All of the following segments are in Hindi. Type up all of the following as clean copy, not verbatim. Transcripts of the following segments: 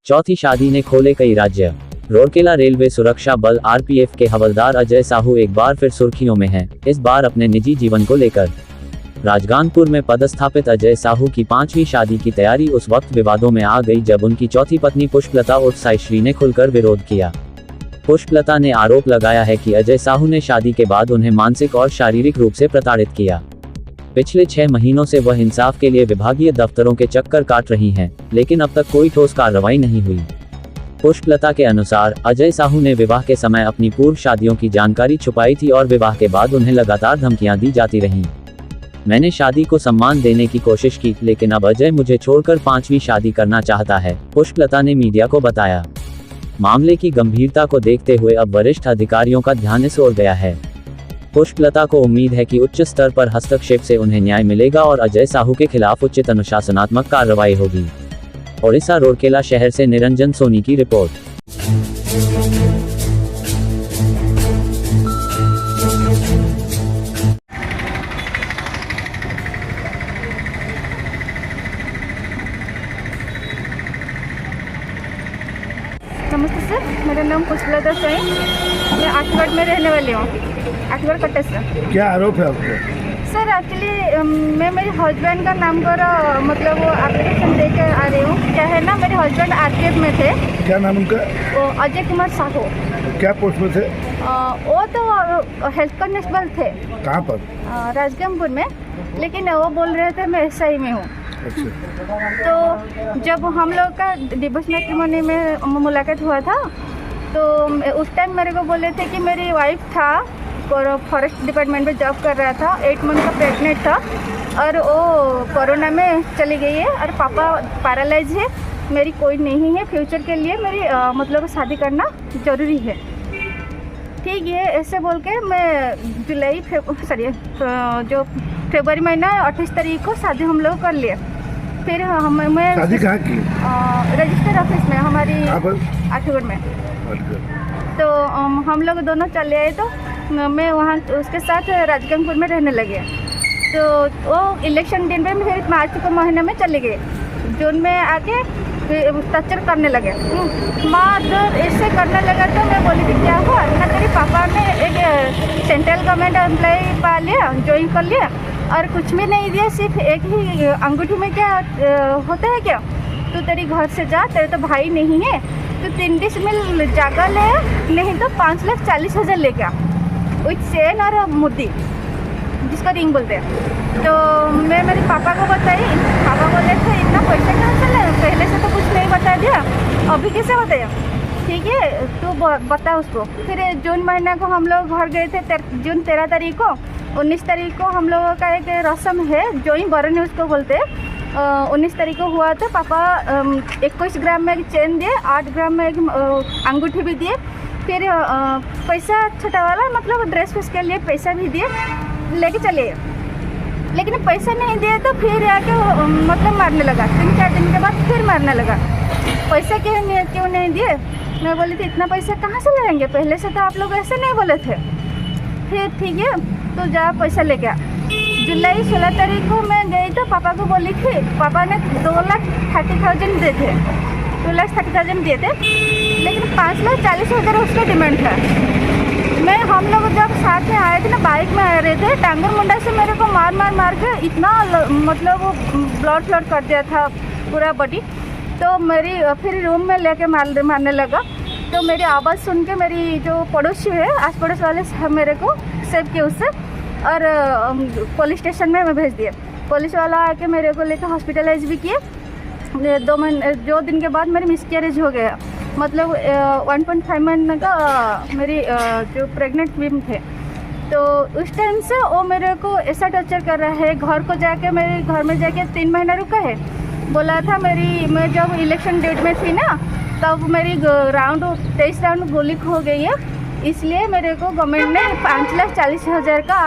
चौथी शादी ने खोले कई राज्य। रूरकेला रेलवे सुरक्षा बल आरपीएफ के हवलदार अजय साहू एक बार फिर सुर्खियों में हैं, इस बार अपने निजी जीवन को लेकर। राजगानपुर में पदस्थापित अजय साहू की 5वीं शादी की तैयारी उस वक्त विवादों में आ गई जब उनकी चौथी पत्नी पुष्पलता उर्फ साईश्री ने खुलकर विरोध किया। पुष्पलता ने आरोप लगाया है कि अजय साहू ने शादी के बाद उन्हें मानसिक और शारीरिक रूप से प्रताड़ित किया। पिछले 6 महीनों से वह इंसाफ के लिए विभागीय दफ्तरों के चक्कर काट रही हैं, लेकिन अब तक कोई ठोस कार्रवाई नहीं हुई। पुष्पलता के अनुसार अजय साहू ने विवाह के समय अपनी पूर्व शादियों की जानकारी छुपाई थी और विवाह के बाद उन्हें लगातार धमकियां दी जाती रहीं। मैंने शादी को सम्मान देने की कोशिश की, लेकिन अब अजय मुझे छोड़कर 5वीं शादी करना चाहता है, पुष्पलता ने मीडिया को बताया। मामले की गंभीरता को देखते हुए अब वरिष्ठ अधिकारियों का ध्यान इस ओर गया है। पुष्पलता को उम्मीद है कि उच्च स्तर पर हस्तक्षेप से उन्हें न्याय मिलेगा और अजय साहू के खिलाफ उचित अनुशासनात्मक कार्रवाई होगी। ओडिशा रूरकेला शहर से निरंजन सोनी की रिपोर्ट। नमस्ते सर, मेरा नाम पुष्पलता है। मैं आठगढ़ में रहने वाली हूँ, आठगढ़ कट्टे से। क्या आरोप है आपको? सर एक्चुअली मैं मेरे हस्बैंड का नाम पर मतलब वो एप्लीकेशन दे के आ रही हूँ। क्या है ना, मेरे हस्बैंड आरपीएफ में थे। क्या नाम उनका? वो अजय कुमार साहू। क्या पोस्ट में थे? वो तो हेल्थ कांस्टेबल थे। कहाँ पर? राजगानपुर में, लेकिन वो बोल रहे थे मैं एसआई में हूँ। अच्छा। तो जब हम लोग का डिवोर्स मैट्रिमोनी में मुलाकात हुआ था, तो उस टाइम मेरे को बोले थे कि मेरी वाइफ था और फॉरेस्ट डिपार्टमेंट में जॉब कर रहा था, 8 मंथ का प्रेग्नेंट था और वो कोरोना में चली गई है और पापा पैरालाइज है, मेरी कोई नहीं है, फ्यूचर के लिए मेरी मतलब शादी करना ज़रूरी है। ठीक है, ऐसे बोल के मैं जो फरवरी महीना 28 तारीख को शादी हम लोग कर लिए। फिर मैं शादी कहाँ की? रजिस्टर ऑफिस में हमारी आठगढ़ में। तो हम लोग दोनों चले आए, तो मैं वहाँ उसके साथ राजगानपुर में रहने लगे। तो वो इलेक्शन दिन में फिर मार्च के महीने में चले गए। जून में आके टर्चर करने लगे, माँ जब ऐसे करने लगा तो मैं बोली थी क्या हुआ ना, तेरे पापा ने एक सेंट्रल गवर्नमेंट एम्प्लॉय पा लिया, ज्वाइन कर लिया और कुछ भी नहीं दिया, सिर्फ एक ही अंगूठी में क्या होता है क्या, तू तेरी घर से जा, तेरे तो भाई नहीं है, तो 3 डिसमिल जगह ले, नहीं तो 5,40,000 ले गया विथ चेन और मुद्दी, जिसका रिंग बोलते हैं। तो मैं मेरे पापा को बताई, पापा बोले थे इतना पैसा कहाँ से ले, पहले से तो कुछ नहीं बता दिया, अभी कैसे बताया? ठीक है, तू बता उसको। फिर जून महीना को हम लोग घर गए थे, जून 13 तारीख को। 19 तारीख को हम लोगों का एक रस्म है, जोई बरन उसको बोलते हैं। 19 तारीख को हुआ तो पापा 21 ग्राम में एक चेन दिए, 8 ग्राम में एक अंगूठी भी दिए। फिर पैसा छोटा वाला मतलब ड्रेस वेस के लिए पैसा भी दिए, लेके चले। लेकिन पैसा नहीं दिए तो फिर आके मतलब मारने लगा। 3-4 दिन के बाद फिर मारने लगा। पैसा क्यों नहीं दिए? मैं बोली थी इतना पैसा कहाँ से लाएंगे, पहले से तो आप लोग ऐसे नहीं बोले थे। फिर ठीक है, तो जा पैसा लेके आ। जुलाई 16 तारीख को मैं गई तो पापा को बोली थी, पापा ने 2,30,000 दिए थे, 2,30,000 दिए थे, लेकिन 5,40,000 उसका डिमांड था। हम लोग जब साथ में आए थे ना, बाइक में आ रहे थे, टांगर मुंडा से मेरे को मार के इतना मतलब वो ब्लड फ्लड कर दिया था पूरा बॉडी। तो मेरी फिर रूम में लेके मारने लगा। तो मेरी आवाज़ सुन के मेरी जो पड़ोसी है, आस पड़ोस वाले मेरे को सेव किए उससे और पुलिस स्टेशन में मैं भेज दिया। पुलिस वाला आके मेरे को लेकर हॉस्पिटलाइज भी किए। 2 दिन के बाद मेरी मिसकैरेज हो गया, मतलब 1.5 महीने का मेरी जो प्रेग्नेंट वीम थे। तो उस टाइम से वो मेरे को ऐसा टॉर्चर कर रहा है। घर को जाके मेरे घर में जाके 3 महीना रुका है। बोला था मैं जब इलेक्शन डेट में थी ना, तब मेरी 23 राउंड गोली खो गई है, इसलिए मेरे को गवर्नमेंट ने 5,40,000 का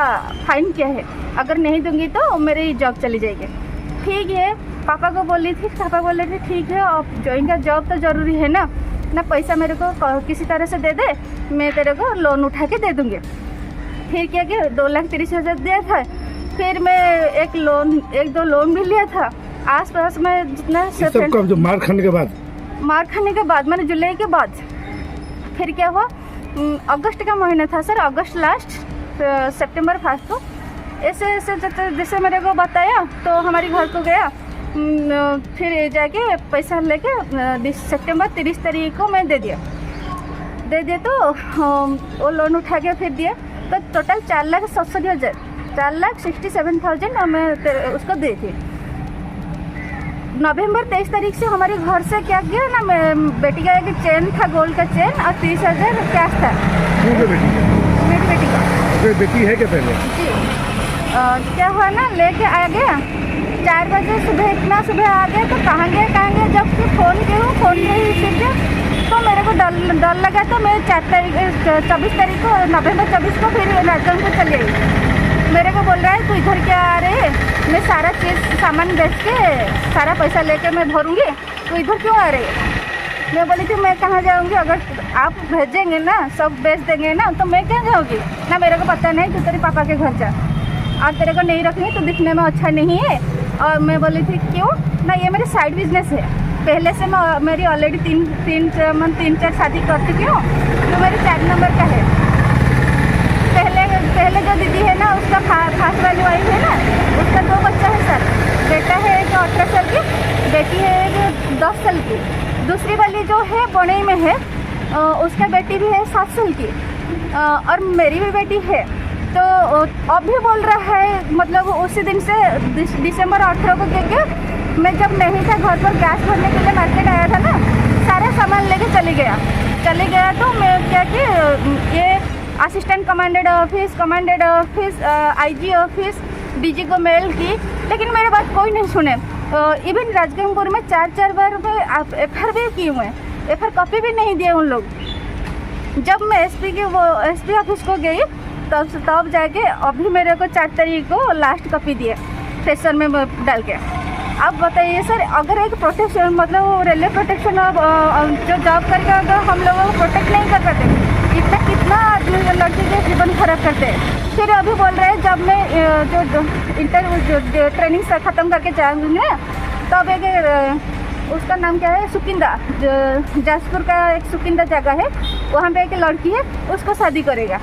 फाइन किया है। अगर नहीं दूंगी तो मेरी जॉब चली जाएगी। ठीक है, पापा को बोली थी, पापा बोले थे ठीक है, अब ज्वाइन का जॉब तो ज़रूरी है ना, पैसा मेरे को किसी तरह से दे दे, मैं तेरे को लोन उठा के दे दूँगी। फिर क्या कि 2,30,000 दिया था। फिर मैं 1-2 लोन भी लिया था। आस पास में जितना सबका जो मार खाने के बाद मार खाने के बाद मैंने जुलाई के बाद फिर क्या हुआ, अगस्त का महीना था सर, अगस्त लास्ट सितंबर फर्स्ट को ऐसे ऐसे जैसे मेरे को बताया तो हमारे घर को गया, फिर जाके पैसा लेके सितंबर 30 तारीख को मैं दे दिया तो वो लोन उठा के फिर दिया, तो टोटल 4,67,000 4,67,000 मैं उसको दी थी। नवंबर 23 तारीख से हमारे घर से क्या किया ना, मैं बेटी का एक चेन था, गोल्ड का चेन, और 30,000 कैश था। बेटी का? मेरी बेटी का। तो बेटी है क्या पहले? जी क्या हुआ ना, लेके आ गया 4 बजे सुबह, इतना सुबह आ गए तो कहाँ गए जब फिर फ़ोन नहीं रिसीव, तो मेरे को डर लगा, तो मैं 24 तारीख को नवंबर 24 को फिर राजगंज को चली गई। मेरे को बोल रहा है तू इधर क्या आ रहे है, मैं सारा चीज़ सामान बेच के सारा पैसा लेके मैं भरूंगी, तो इधर क्यों आ रही है? मैं बोली थी मैं कहाँ जाऊँगी, अगर आप भेजेंगे ना, सब बेच देंगे ना, तो मैं क्या जाऊँगी ना, मेरे को पता नहीं, तू तेरे पापा के घर जा, और तेरे को नहीं रखनी, तो दिखने में अच्छा नहीं है। और मैं बोली थी क्यों ना, ये मेरे साइड बिजनेस है, पहले से मेरी ऑलरेडी तीन चार शादी कर चुकी हूँ, जो मेरे 4 नंबर का है। पहले जो दीदी है ना, उसका फास्ट वाली वाइफ है ना, उसका 2 बच्चा है सर, बेटा है एक 18 साल की, बेटी है एक 10 साल की, दूसरी वाली जो है पुणे में है, उसका बेटी भी है 7 साल की, और मेरी भी बेटी है। तो अब भी बोल रहा है, मतलब उसी दिन से दिसंबर 18 को क्योंकि मैं जब नहीं था घर पर, गैस भरने के लिए मार्केट आया था ना, सारा सामान लेके चले गया तो मैं क्या कि ये assistant commandant office IG office DG को मेल की, लेकिन मेरे बात कोई नहीं सुने। इवन राजगंजपुर में 4 बार में FIR भी किए हुए हैं, FIR कॉपी भी नहीं दिए उन लोग। जब मैं एसपी ऑफिस को गई तब जाके अभी मेरे को 4 तारीख को लास्ट कॉपी दिए स्टेशन में डाल के। अब बताइए सर, अगर एक प्रोटेक्शन, मतलब रेलवे प्रोटेक्शन जो जॉब करके अगर हम लोगों को प्रोटेक्ट नहीं कर पाते, इतना कितना आदमी लड़की के जीवन खराब करते हैं। फिर अभी बोल रहे हैं जब मैं जो ट्रेनिंग से ख़त्म करके जाऊँगी ना, तब एक उसका नाम क्या है, सुकिंदा, जाजपुर का एक सुकिंदा जगह है, वहाँ पे एक लड़की है, उसको शादी करेगा।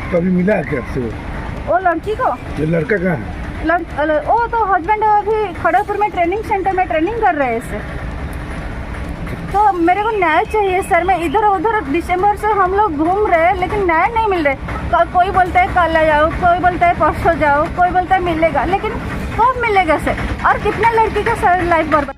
कभी मिला है क्या आपसे वो लड़की को? ये लड़का कहाँ है? वो तो हस्बैंड अभी खड़गपुर में ट्रेनिंग सेंटर में ट्रेनिंग कर रहे हैं इससे। तो मेरे को न्याय चाहिए सर। मैं इधर उधर दिसंबर से हम लोग घूम रहे हैं, लेकिन न्याय नहीं मिल रहा। कोई बोलता है कल आ जाओ, कोई बोलता है परसों जाओ, कोई बोलता है मिलेगा, लेकिन कब मिलेगा सर? और कितना लड़की का सर लाइफ बर्बाद।